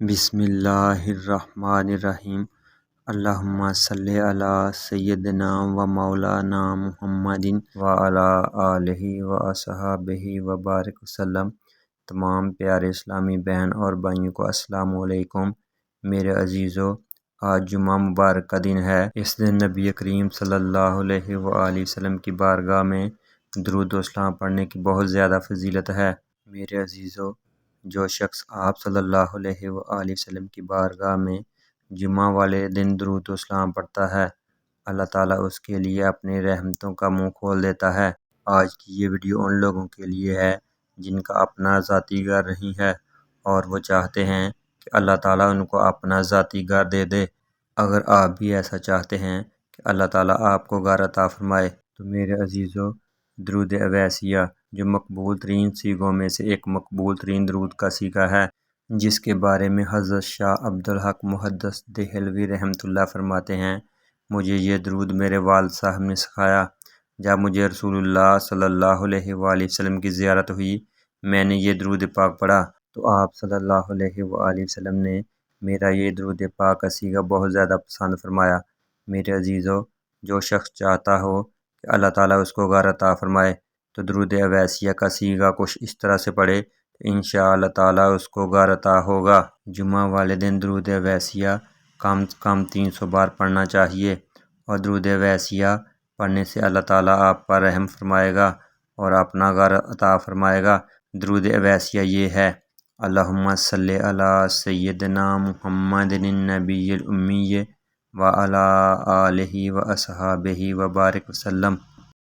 بسم اللہ الرحمن الرحیم۔ اللہم صلی علی سیدنا و مولانا محمد و علی آلہ و اصحابہ و بارک وسلم۔ تمام پیارے اسلامی بہن اور بھائیوں کو السلام علیکم۔ میرے عزیزو، آج جمعہ مبارک کا دن ہے۔ اس دن نبی کریم صلی اللہ علیہ وآلہ وسلم کی بارگاہ میں درود و سلام پڑھنے کی بہت زیادہ فضیلت ہے۔ میرے عزیزو، جو شخص آپ صلی اللہ علیہ وآلہ وسلم کی بارگاہ میں جمعہ والے دن درود و سلام پڑھتا ہے، اللہ تعالیٰ اس کے لیے اپنی رحمتوں کا منہ کھول دیتا ہے۔ آج کی یہ ویڈیو ان لوگوں کے لیے ہے جن کا اپنا ذاتی گھر نہیں ہے اور وہ چاہتے ہیں کہ اللہ تعالیٰ ان کو اپنا ذاتی گھر دے دے۔ اگر آپ بھی ایسا چاہتے ہیں کہ اللہ تعالیٰ آپ کو گھر عطا فرمائے تو میرے عزیزو، درود اویسیہ جو مقبول ترین سیغوں میں سے ایک مقبول ترین درود کا سیغہ ہے، جس کے بارے میں حضرت شاہ عبدالحق محدث دہلوی رحمۃ اللہ فرماتے ہیں، مجھے یہ درود میرے والد صاحب نے سکھایا۔ جب مجھے رسول اللہ صلی اللہ علیہ وآلہ وسلم کی زیارت ہوئی، میں نے یہ درود پاک پڑھا تو آپ صلی اللہ علیہ وآلہ وسلم نے میرا یہ درود پاک کا سیغہ بہت زیادہ پسند فرمایا۔ میرے عزیزو، جو شخص چاہتا ہو کہ اللہ تعالیٰ اس کو گھر عطا فرمائے تو درود اویسیہ کا سیغہ کچھ اس طرح سے پڑھے تو انشاءاللہ تعالیٰ اس کو گھر عطا ہوگا۔ جمعہ والے دن درود اویسیہ کم از کم 300 بار پڑھنا چاہیے، اور درود اویسیہ پڑھنے سے اللہ تعالیٰ آپ پر رحم فرمائے گا اور اپنا گھر عطا فرمائے گا۔ درود اویسیہ یہ ہے: اللہم صلی علی سیدنا محمد النبی الامی و علی آلہ و اصحابہ و بارک وسلم۔